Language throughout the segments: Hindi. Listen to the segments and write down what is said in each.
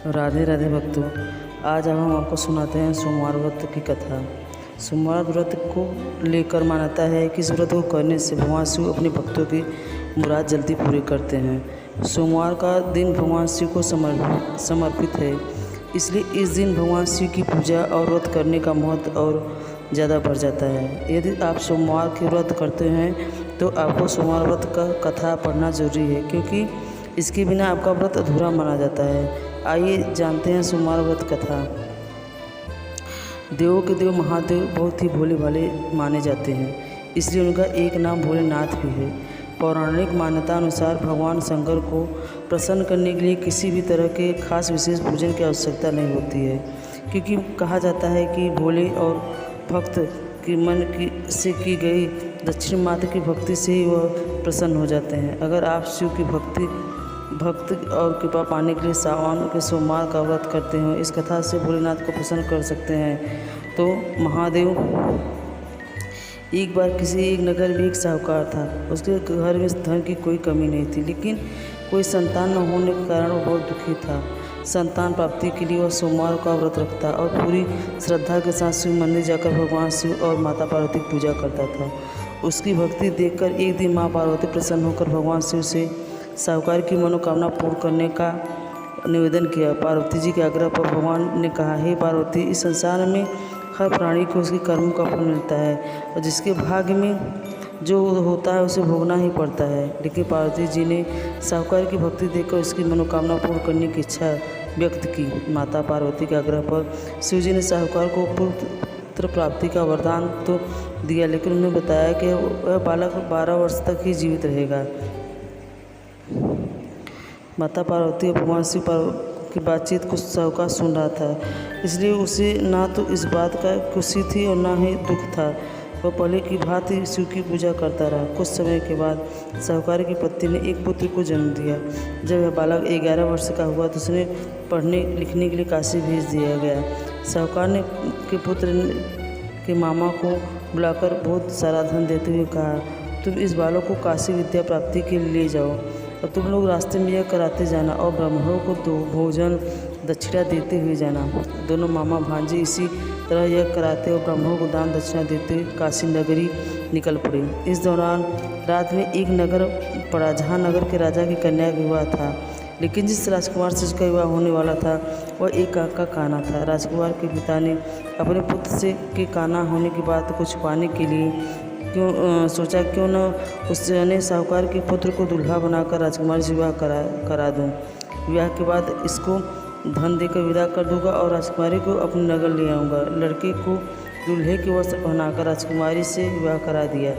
राधे राधे भक्तों। आज अब हम आपको सुनाते हैं सोमवार व्रत की कथा। सोमवार व्रत को लेकर मान्यता है कि इस व्रत को करने से भगवान शिव अपने भक्तों की मुराद जल्दी पूरी करते हैं। सोमवार का दिन भगवान शिव को समर्पित है, इसलिए इस दिन भगवान शिव की पूजा और व्रत करने का महत्व और ज़्यादा बढ़ जाता है। यदि आप सोमवार के व्रत करते हैं तो आपको सोमवार व्रत का कथा पढ़ना जरूरी है, क्योंकि इसके बिना आपका व्रत अधूरा माना जाता है। आइए जानते हैं सोमवार व्रत कथा। देवों के देव महादेव बहुत ही भोले भाले माने जाते हैं, इसलिए उनका एक नाम भोलेनाथ भी है। पौराणिक मान्यता अनुसार भगवान शंकर को प्रसन्न करने के लिए किसी भी तरह के खास विशेष पूजन की आवश्यकता नहीं होती है, क्योंकि कहा जाता है कि भोले और भक्त के मन से की गई दक्षिण माता की भक्ति से ही वह प्रसन्न हो जाते हैं। अगर आप शिव की भक्त और कृपा पाने के लिए सावन के सोमवार का व्रत करते हैं, इस कथा से भोलेनाथ को प्रसन्न कर सकते हैं। तो महादेव एक बार किसी एक नगर में एक साहूकार था। उसके घर में धन की कोई कमी नहीं थी, लेकिन कोई संतान न होने के कारण वो बहुत दुखी था। संतान प्राप्ति के लिए वह सोमवार का व्रत रखता और पूरी श्रद्धा के साथ शिव मंदिर जाकर भगवान शिव और माता पार्वती की पूजा करता था। उसकी भक्ति देखकर एक दिन माँ पार्वती प्रसन्न होकर भगवान शिव से साहूकार की मनोकामना पूर्ण करने का निवेदन किया। पार्वती जी के आग्रह पर भगवान ने कहा, हे पार्वती, इस संसार में हर प्राणी को उसके कर्मों का फल मिलता है और जिसके भाग्य में जो होता है उसे भोगना ही पड़ता है। लेकिन पार्वती जी ने साहूकार की भक्ति देखकर उसकी मनोकामना पूर्ण करने की इच्छा व्यक्त की। माता पार्वती के आग्रह पर शिव जी ने साहूकार को पुत्र प्राप्ति का वरदान तो दिया, लेकिन उन्हें बताया कि वह बालक 12 वर्ष तक ही जीवित रहेगा। माता पार्वती और भगवान शिव की बातचीत कुछ साहूकार सुन रहा था, इसलिए उसे ना तो इस बात का खुशी थी और ना ही दुख था। वह पहले की भांति शिव की पूजा करता रहा। कुछ समय के बाद साहूकार की पत्नी ने एक पुत्र को जन्म दिया। जब वह बालक 11 वर्ष का हुआ तो उसे पढ़ने लिखने के लिए काशी भेज दिया गया। साहूकार ने के पुत्र के मामा को बुलाकर बहुत सारा धन देते हुए कहा, तुम इस बालक को काशी विद्या प्राप्ति के लिए ले जाओ और तुम लोग रास्ते में यह कराते जाना और ब्राह्मणों को भोजन दक्षिणा देते हुए जाना। दोनों मामा भांजे इसी तरह यह कराते और ब्राह्मणों को दान दक्षिणा देते काशी नगरी निकल पड़े। इस दौरान रात में एक नगर पड़ा जहाँ नगर के राजा की कन्या का विवाह था, लेकिन जिस राजकुमार से उसका विवाह होने वाला था वह एक आँख का काना था। राजकुमार के पिता ने अपने पुत्र से के काना होने की बात को छुपाने के लिए सोचा क्यों न उसने साहूकार के पुत्र को दूल्हा बनाकर राजकुमारी से विवाह करा दूं। विवाह के बाद इसको धन देकर विदा कर दूंगा और राजकुमारी को अपने नगर ले आऊँगा। लड़के को दूल्हे के वस्त्र पहनाकर राजकुमारी से विवाह करा दिया।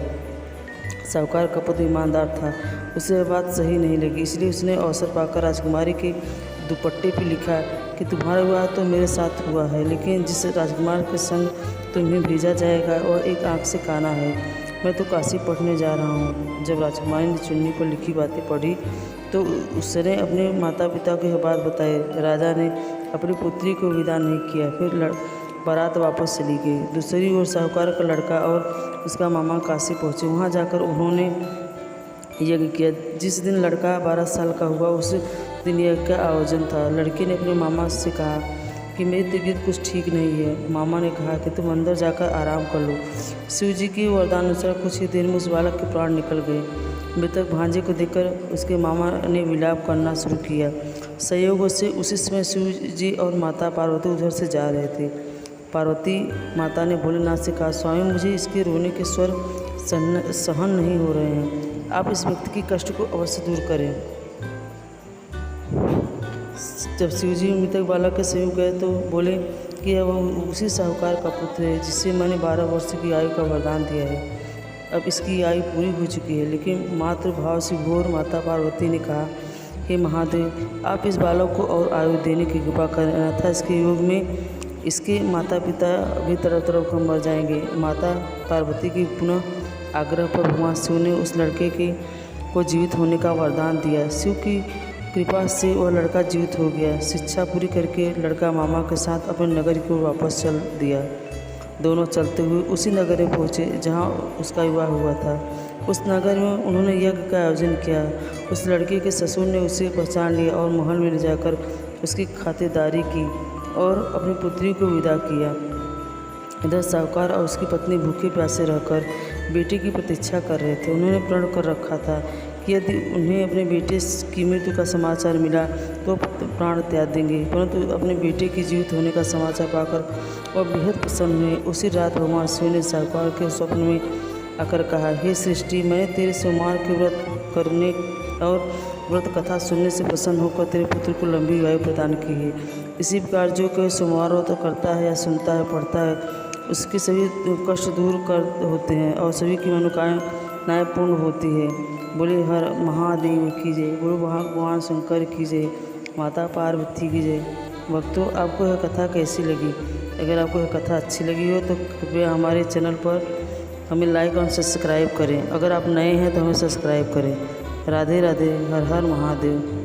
साहूकार का पुत्र ईमानदार था, उसे यह बात सही नहीं लगी, इसलिए उसने अवसर पाकर राजकुमारी के दुपट्टे पर लिखा कि तुम्हारा विवाह तो मेरे साथ हुआ है, लेकिन जिस राजकुमार के संग तुम्हें भेजा जाएगा वह एक आँख से काना है। मैं तो काशी पढ़ने जा रहा हूँ। जब राजकुमारी ने चुन्नी पर लिखी बातें पढ़ी तो उसने अपने माता पिता को यह बात बताई। राजा ने अपनी पुत्री को विदा नहीं किया, फिर बारात वापस चली गई। दूसरी ओर साहूकार का लड़का और उसका मामा काशी पहुँचे। वहाँ जाकर उन्होंने यज्ञ किया। जिस दिन लड़का 12 साल का हुआ उस दिन यज्ञ का आयोजन था। लड़के ने अपने मामा से कहा कि मेरी तबीयत कुछ ठीक नहीं है। मामा ने कहा कि तुम अंदर जाकर आराम कर लो। शिव जी की वरदान अनुसार कुछ ही देर में उस बालक के प्राण निकल गए। मृतक भांजे को देखकर उसके मामा ने विलाप करना शुरू किया। संयोग से उसी समय शिव जी और माता पार्वती उधर से जा रहे थे। पार्वती माता ने भोलेनाथ से कहा, स्वामी, मुझे इसके रोने के स्वर सहन नहीं हो रहे हैं, आप इस व्यक्ति की कष्ट को अवश्य दूर करें। जब शिवजी मृतक बालक के समीप गए तो बोले कि वह उसी साहूकार का पुत्र है जिससे मैंने 12 वर्ष की आयु का वरदान दिया है। अब इसकी आयु पूरी हो चुकी है। लेकिन मातृभाव से घोर माता पार्वती ने कहा, हे महादेव, आप इस बालक को और आयु देने की कृपा करें, अन्यथा इसके युग में इसके माता पिता भी तरफ कर मर जाएंगे। माता पार्वती की पुनः आग्रह पर भगवान शिव ने उस लड़के को जीवित होने का वरदान दिया। शिव की कृपा से वह लड़का जीवित हो गया। शिक्षा पूरी करके लड़का मामा के साथ अपने नगर की ओर वापस चल दिया। दोनों चलते हुए उसी नगर में पहुँचे जहाँ उसका विवाह हुआ था। उस नगर में उन्होंने यज्ञ का आयोजन किया। उस लड़के के ससुर ने उसे पहचान लिया और महल में ले जाकर उसकी खातिरदारी की और अपनी पुत्री को विदा किया। इधर साहूकार और उसकी पत्नी भूखे प्यासे रहकर बेटे की प्रतीक्षा कर रहे थे। उन्होंने प्रण कर रखा था कि यदि उन्हें अपने बेटे की मृत्यु का समाचार मिला तो प्राण त्याग देंगे, परंतु अपने बेटे के जीवित होने का समाचार पाकर वह बेहद प्रसन्न हुए। उसी रात भगवान शिव ने साहूकार के स्वप्न में आकर कहा, हे सृष्टि, मैंने तेरे सोमवार के व्रत करने और व्रत कथा सुनने से प्रसन्न होकर तेरे पुत्र को लंबी आयु प्रदान की है। इसी प्रकार जो कोई सोमवार व्रत करता है या सुनता है पढ़ता है, उसके सभी कष्ट दूर कर होते हैं और सभी की मनोकामनाएं पूर्ण होती है। बोले हर महादेव की जय, बोले भगवान शंकर की जय, माता पार्वती की जय। भक्तों, आपको यह कथा कैसी लगी? अगर आपको यह कथा अच्छी लगी हो तो कृपया हमारे चैनल पर हमें लाइक और सब्सक्राइब करें। अगर आप नए हैं तो हमें सब्सक्राइब करें। राधे राधे, हर हर महादेव।